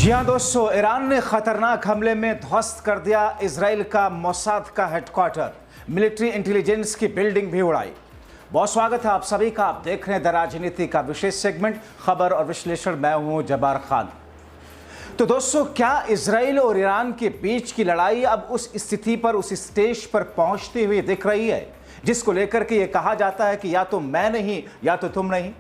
जी हाँ दोस्तों, ईरान ने खतरनाक हमले में ध्वस्त कर दिया इजराइल का मोसाद का हेडक्वार्टर, मिलिट्री इंटेलिजेंस की बिल्डिंग भी उड़ाई। बहुत स्वागत है आप सभी का। आप देख रहे हैं द राजनीति का विशेष सेगमेंट खबर और विश्लेषण। मैं हूं जब्बार खान। तो दोस्तों, क्या इजराइल और ईरान के बीच की लड़ाई अब उस स्थिति पर, उस स्टेज पर पहुंचती हुई दिख रही है जिसको लेकर के ये कहा जाता है कि या तो मैं नहीं या तो तुम नहीं?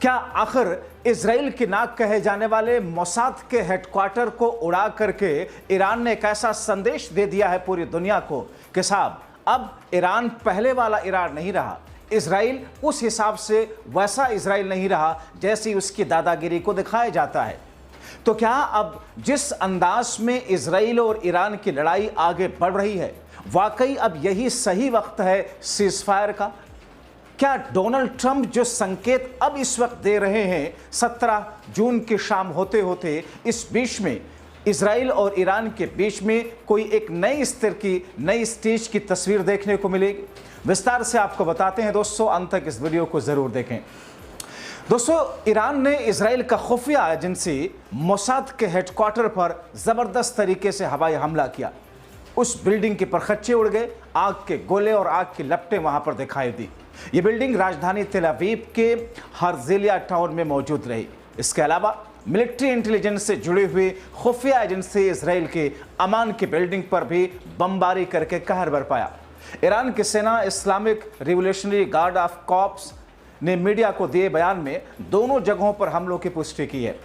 क्या आखिर इजराइल की नाक कहे जाने वाले मोसाद के हेडक्वार्टर को उड़ा करके ईरान ने एक ऐसा संदेश दे दिया है पूरी दुनिया को कि साहब अब ईरान पहले वाला ईरान नहीं रहा, इजराइल उस हिसाब से वैसा इजराइल नहीं रहा जैसी उसकी दादागिरी को दिखाया जाता है? तो क्या अब जिस अंदाज में इजराइल और ईरान की लड़ाई आगे बढ़ रही है, वाकई अब यही सही वक्त है सीजफायर का? क्या डोनाल्ड ट्रंप जो संकेत अब इस वक्त दे रहे हैं 17 जून की शाम होते होते, इस बीच में इजराइल और ईरान के बीच में कोई एक नई स्तर की, नई स्टेज की तस्वीर देखने को मिलेगी? विस्तार से आपको बताते हैं दोस्तों, अंत तक इस वीडियो को जरूर देखें। दोस्तों, ईरान ने इजराइल का खुफिया एजेंसी मोसाद के हेडक्वार्टर पर जबरदस्त तरीके से हवाई हमला किया। उस बिल्डिंग के परखच्चे उड़ गए, आग के गोले और आग की लपटें वहां पर दिखाई दी। ये बिल्डिंग राजधानी तेल अवीव के हर्जिलिया टाउन में मौजूद रही। इसके अलावा मिलिट्री इंटेलिजेंस से जुड़ी हुई खुफिया एजेंसी इजराइल के अमान की बिल्डिंग पर भी बमबारी करके कहर बरपाया। ईरान की सेना Islamic revolutionary guard of corps ने मीडिया को दिए बयान में दोनों जगहों पर हमलों की पुष्टि की है।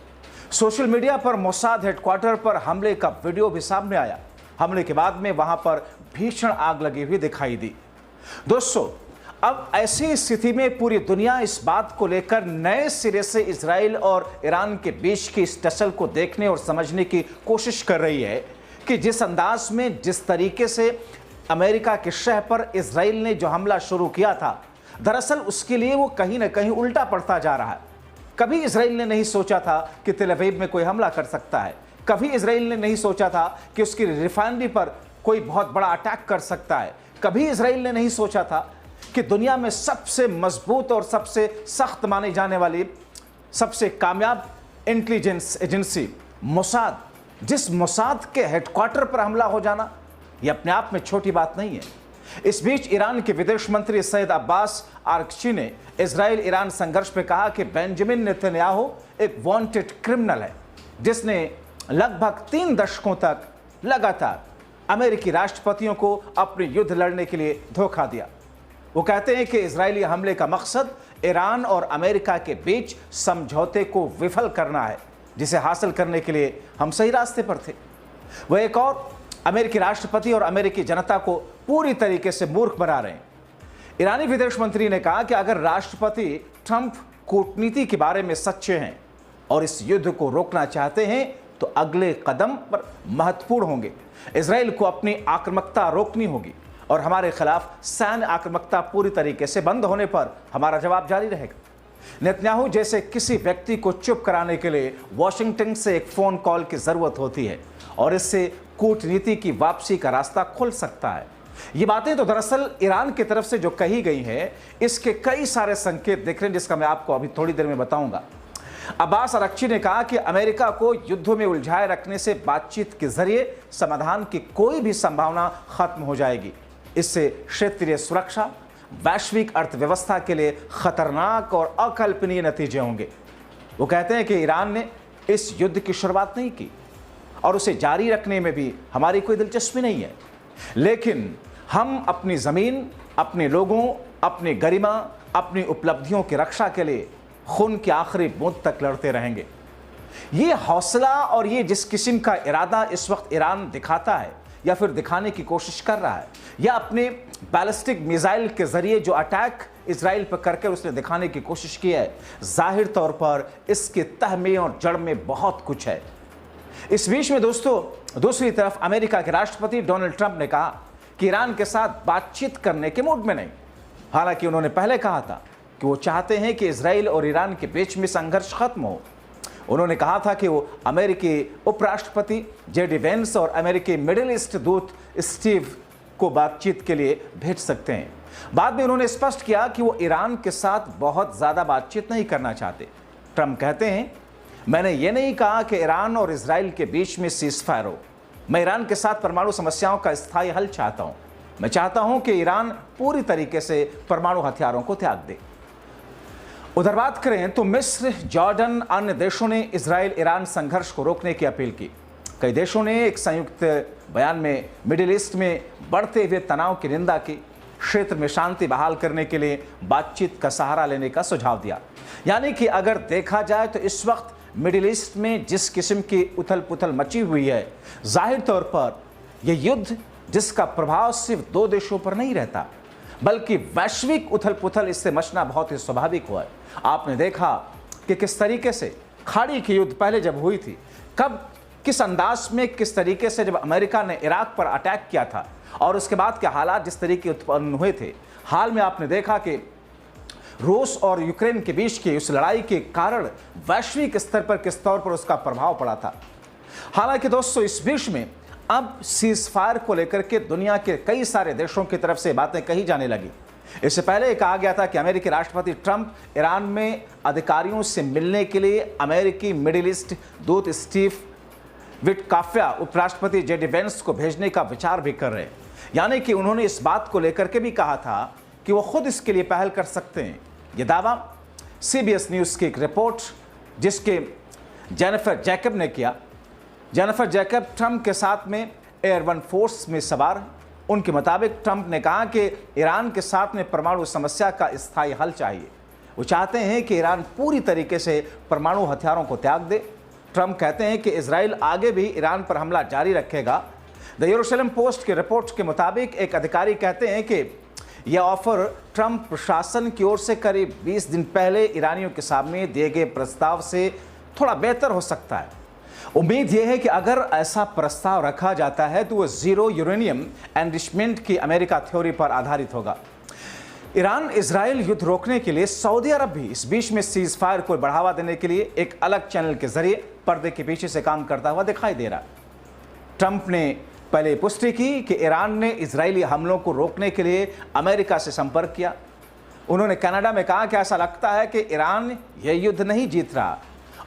सोशल मीडिया पर मोसाद हेडक्वार्टर पर हमले का वीडियो भी सामने आया। हमले के बाद में वहां पर भीषण आग लगी हुई दिखाई दी। दोस्तों, अब ऐसी स्थिति में पूरी दुनिया इस बात को लेकर नए सिरे से इजराइल और ईरान के बीच की इस टसल को देखने और समझने की कोशिश कर रही है कि जिस अंदाज में, जिस तरीके से अमेरिका के शहर पर इजराइल ने जो हमला शुरू किया था, दरअसल उसके लिए वो कहीं ना कहीं उल्टा पड़ता जा रहा है। कभी इजराइल ने नहीं सोचा था कि तेल अवीव में कोई हमला कर सकता है। कभी इजराइल ने नहीं सोचा था कि उसकी रिफाइनरी पर कोई बहुत बड़ा अटैक कर सकता है। कभी इजराइल ने नहीं सोचा था कि दुनिया में सबसे मजबूत और सबसे सख्त मानी जाने वाली, सबसे कामयाब इंटेलिजेंस एजेंसी मोसाद, जिस मोसाद के हेडक्वार्टर पर हमला हो जाना, यह अपने आप में छोटी बात नहीं है। इस बीच ईरान के विदेश मंत्री सैयद अब्बास आरगची ने इजराइल ईरान संघर्ष में कहा कि बेंजामिन नेतन्याहू एक वांटेड क्रिमिनल है जिसने लगभग 3 दशकों तक लगातार अमेरिकी राष्ट्रपतियों को अपने युद्ध लड़ने के लिए धोखा दिया। वो कहते हैं कि इजरायली हमले का मकसद ईरान और अमेरिका के बीच समझौते को विफल करना है, जिसे हासिल करने के लिए हम सही रास्ते पर थे। वह एक और अमेरिकी राष्ट्रपति और अमेरिकी जनता को पूरी तरीके से मूर्ख बना रहे हैं। ईरानी विदेश मंत्री ने कहा कि अगर राष्ट्रपति ट्रंप कूटनीति के बारे में सच्चे हैं और इस युद्ध को रोकना चाहते हैं तो अगले कदम पर महत्वपूर्ण होंगे। इजराइल को अपनी आक्रामकता रोकनी होगी और हमारे खिलाफ सैन्य आक्रामकता पूरी तरीके से बंद होने पर हमारा जवाब जारी रहेगा। नेतन्याहू जैसे किसी व्यक्ति को चुप कराने के लिए वॉशिंगटन से एक फोन कॉल की जरूरत होती है और इससे कूटनीति की वापसी का रास्ता खुल सकता है। ये बातें तो दरअसल ईरान की तरफ से जो कही गई हैं, इसके कई सारे संकेत दिख रहे हैं, जिसका मैं आपको अभी थोड़ी देर में बताऊंगा। अब्बास आरगची ने कहा कि अमेरिका को युद्ध में उलझाए रखने से बातचीत के जरिए समाधान की कोई भी संभावना खत्म हो जाएगी। इससे क्षेत्रीय सुरक्षा, वैश्विक अर्थव्यवस्था के लिए खतरनाक और अकल्पनीय नतीजे होंगे। वो कहते हैं कि ईरान ने इस युद्ध की शुरुआत नहीं की और उसे जारी रखने में भी हमारी कोई दिलचस्पी नहीं है, लेकिन हम अपनी ज़मीन, अपने लोगों, अपनी गरिमा, अपनी उपलब्धियों की रक्षा के लिए खून की आखिरी बूंद तक लड़ते रहेंगे। ये हौसला और ये जिस किस्म का इरादा इस वक्त ईरान दिखाता है या फिर दिखाने की कोशिश कर रहा है, या अपने बैलिस्टिक मिसाइल के जरिए जो अटैक इजराइल पर करके उसने दिखाने की कोशिश की है, जाहिर तौर पर इसके तह में और जड़ में बहुत कुछ है। इस बीच में दोस्तों, दूसरी तरफ अमेरिका के राष्ट्रपति डोनाल्ड ट्रंप ने कहा कि ईरान के साथ बातचीत करने के मूड में नहीं। हालांकि उन्होंने पहले कहा था कि वो चाहते हैं कि इजराइल और ईरान के बीच में संघर्ष खत्म हो। उन्होंने कहा था कि वो अमेरिकी उपराष्ट्रपति जेडी वेंस और अमेरिकी मिडिल ईस्ट दूत स्टीव को बातचीत के लिए भेज सकते हैं। बाद में उन्होंने स्पष्ट किया कि वो ईरान के साथ बहुत ज़्यादा बातचीत नहीं करना चाहते। ट्रंप कहते हैं मैंने ये नहीं कहा कि ईरान और इजराइल के बीच में सीज़फायर हो। मैं ईरान के साथ परमाणु समस्याओं का स्थायी हल चाहता हूं। मैं चाहता हूं कि ईरान पूरी तरीके से परमाणु हथियारों को त्याग दे। उधर बात करें तो मिस्र, जॉर्डन, अन्य देशों ने इजराइल ईरान संघर्ष को रोकने की अपील की। कई देशों ने एक संयुक्त बयान में मिडिल ईस्ट में बढ़ते हुए तनाव की निंदा की, क्षेत्र में शांति बहाल करने के लिए बातचीत का सहारा लेने का सुझाव दिया। यानी कि अगर देखा जाए तो इस वक्त मिडिल ईस्ट में जिस किस्म की उथल पुथल मची हुई है, जाहिर तौर पर यह युद्ध जिसका प्रभाव सिर्फ दो देशों पर नहीं रहता बल्कि वैश्विक उथल पुथल इससे मचना बहुत ही स्वाभाविक हुआ है। आपने देखा कि किस तरीके से खाड़ी की युद्ध पहले जब हुई थी, कब, किस अंदाज में, किस तरीके से जब अमेरिका ने इराक पर अटैक किया था और उसके बाद के हालात जिस तरीके उत्पन्न हुए थे। हाल में आपने देखा कि रूस और यूक्रेन के बीच की उस लड़ाई के कारण वैश्विक स्तर पर किस तौर पर उसका प्रभाव पड़ा था। हालांकि दोस्तों, इस बीच में अब सीज़फायर को लेकर के दुनिया के कई सारे देशों की तरफ से बातें कही जाने लगी। इससे पहले कहा गया था कि अमेरिकी राष्ट्रपति ट्रंप ईरान में अधिकारियों से मिलने के लिए अमेरिकी मिडिल ईस्ट दूत स्टीव विटकाफ्या उपराष्ट्रपति जेडी वेंस को भेजने का विचार भी कर रहे हैं। यानी कि उन्होंने इस बात को लेकर के भी कहा था कि वो खुद इसके लिए पहल कर सकते हैं। यह दावा सीबीएस न्यूज़ की एक रिपोर्ट जिसके जेनिफर जैकब ने किया। जेनिफर जैकब ट्रंप के साथ में एयर वन फोर्स में सवार हैं। उनके मुताबिक ट्रंप ने कहा कि ईरान के साथ में परमाणु समस्या का स्थायी हल चाहिए। वो चाहते हैं कि ईरान पूरी तरीके से परमाणु हथियारों को त्याग दे। ट्रंप कहते हैं कि इजराइल आगे भी ईरान पर हमला जारी रखेगा। द यरूशलेम पोस्ट की रिपोर्ट के मुताबिक एक अधिकारी कहते हैं कि यह ऑफर ट्रंप प्रशासन की ओर से करीब 20 दिन पहले ईरानियों के सामने दिए गए प्रस्ताव से थोड़ा बेहतर हो सकता है। उम्मीद यह है कि अगर ऐसा प्रस्ताव रखा जाता है तो वह जीरो यूरेनियम एनरिचमेंट की अमेरिका थ्योरी पर आधारित होगा। ईरान इजराइल युद्ध रोकने के लिए सऊदी अरब भी इस बीच में सीज फायर को बढ़ावा देने के लिए एक अलग चैनल के जरिए पर्दे के पीछे से काम करता हुआ दिखाई दे रहा है। ट्रंप ने पहले पुष्टि की कि ईरान ने इजरायली हमलों को रोकने के लिए अमेरिका से संपर्क किया। उन्होंने कनाडा में कहा कि ऐसा लगता है कि ईरान यह युद्ध नहीं जीत रहा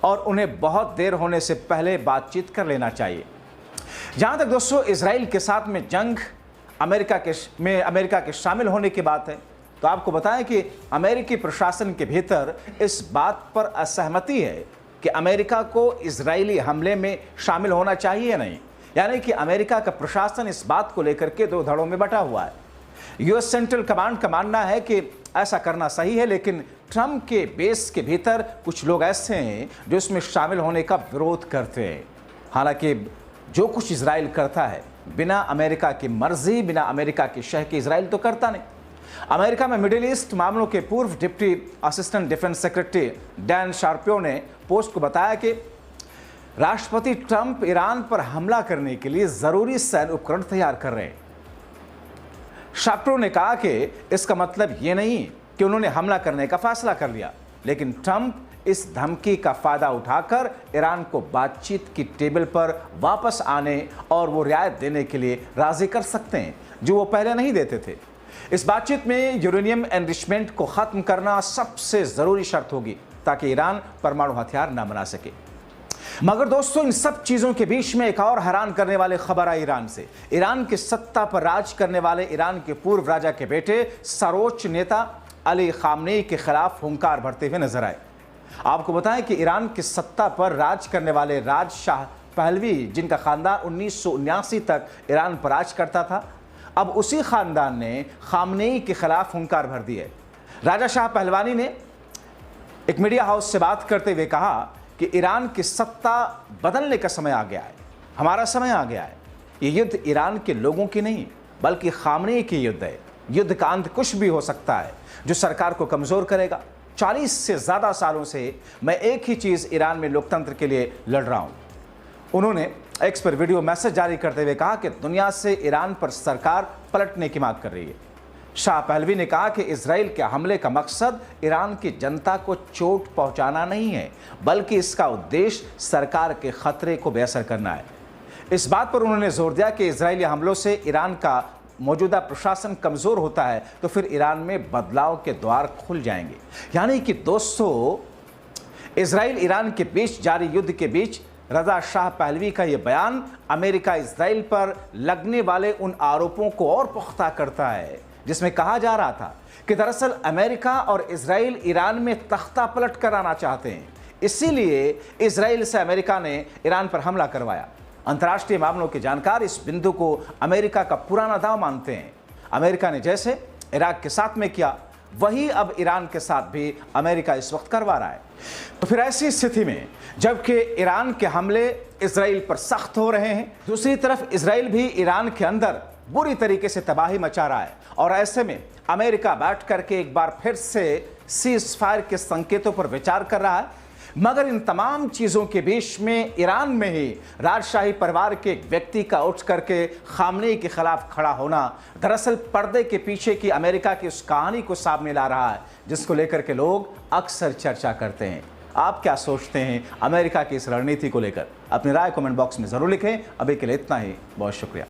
और उन्हें बहुत देर होने से पहले बातचीत कर लेना चाहिए। जहां तक दोस्तों इजराइल के साथ में जंग अमेरिका के शामिल होने की बात है, तो आपको बताएं कि अमेरिकी प्रशासन के भीतर इस बात पर असहमति है कि अमेरिका को इजरायली हमले में शामिल होना चाहिए या नहीं। यानी कि अमेरिका का प्रशासन इस बात को लेकर के दो धड़ों में बटा हुआ है। यूएस सेंट्रल कमांड का मानना है कि ऐसा करना सही है, लेकिन ट्रंप के बेस के भीतर कुछ लोग ऐसे हैं जो इसमें शामिल होने का विरोध करते हैं। हालांकि जो कुछ इजराइल करता है बिना अमेरिका की मर्जी, बिना अमेरिका की शह के इजराइल तो करता नहीं। अमेरिका में मिडिल ईस्ट मामलों के पूर्व deputy assistant defence secretary Dan शार्पियो ने पोस्ट को बताया कि राष्ट्रपति ट्रंप ईरान पर हमला करने के लिए जरूरी सैन्य उपकरण तैयार कर रहे हैं। शार्पियो ने कहा कि इसका मतलब यह नहीं कि उन्होंने हमला करने का फैसला कर लिया, लेकिन ट्रंप इस धमकी का फायदा उठाकर ईरान को बातचीत की टेबल पर वापस आने और वो रियायत देने के लिए राजी कर सकते हैं जो वो पहले नहीं देते थे। इस बातचीत में यूरेनियम एनरिचमेंट को खत्म करना सबसे जरूरी शर्त होगी ताकि ईरान परमाणु हथियार न बना सके। मगर दोस्तों, इन सब चीजों के बीच में एक और हैरान करने वाली खबर आई ईरान से। ईरान की सत्ता पर राज करने वाले ईरान के पूर्व राजा के बेटे सर्वोच्च नेता अली खामनेई के खिलाफ हुंकार भरते हुए नजर आए। आपको बताएं कि ईरान की सत्ता पर राज करने वाले राज शाह पहलवी, जिनका खानदान 1979 तक ईरान पर राज करता था, अब उसी खानदान ने खामनेई के खिलाफ हुंकार भर दी है। राजा शाह पहलवानी ने एक मीडिया हाउस से बात करते हुए कहा कि ईरान की सत्ता बदलने का समय आ गया है, हमारा समय आ गया है। ये युद्ध ईरान के लोगों की नहीं बल्कि खामनेई की युद्ध है। युद्ध का अंत कुछ भी हो सकता है जो सरकार को कमजोर करेगा। 40 से ज्यादा सालों से मैं एक ही चीज ईरान में लोकतंत्र के लिए लड़ रहा हूं। उन्होंने एक्स पर वीडियो मैसेज जारी करते हुए कहा कि दुनिया से ईरान पर सरकार पलटने की मांग कर रही है। शाह पहलवी ने कहा कि इजराइल के हमले का मकसद ईरान की जनता को चोट पहुंचाना नहीं है, बल्कि इसका उद्देश्य सरकार के खतरे को बेअसर करना है। इस बात पर उन्होंने जोर दिया कि इजरायली हमलों से ईरान का मौजूदा प्रशासन कमजोर होता है तो फिर ईरान में बदलाव के द्वार खुल जाएंगे। यानी कि दोस्तों, इजराइल ईरान के बीच जारी युद्ध के बीच रजा शाह पहलवी का यह बयान अमेरिका इजराइल पर लगने वाले उन आरोपों को और पुख्ता करता है, जिसमें कहा जा रहा था कि दरअसल अमेरिका और इजराइल ईरान में तख्ता पलट कराना चाहते हैं। इसीलिए इजराइल से अमेरिका ने ईरान पर हमला करवाया। अंतर्राष्ट्रीय मामलों के जानकार इस बिंदु को अमेरिका का पुराना दांव मानते हैं। अमेरिका ने जैसे इराक के साथ में किया, वही अब ईरान के साथ भी अमेरिका इस वक्त करवा रहा है। तो फिर ऐसी स्थिति में जबकि ईरान के हमले इजराइल पर सख्त हो रहे हैं, दूसरी तरफ इजराइल भी ईरान के अंदर बुरी तरीके से तबाही मचा रहा है, और ऐसे में अमेरिका बैठ करके एक बार फिर से सीज फायर के संकेतों पर विचार कर रहा है। मगर इन तमाम चीज़ों के बीच में ईरान में ही राजशाही परिवार के एक व्यक्ति का उठ करके खामनेई के खिलाफ खड़ा होना दरअसल पर्दे के पीछे की अमेरिका की उस कहानी को सामने ला रहा है, जिसको लेकर के लोग अक्सर चर्चा करते हैं। आप क्या सोचते हैं अमेरिका की इस रणनीति को लेकर? अपनी राय कमेंट बॉक्स में ज़रूर लिखें। अभी के लिए इतना ही, बहुत शुक्रिया।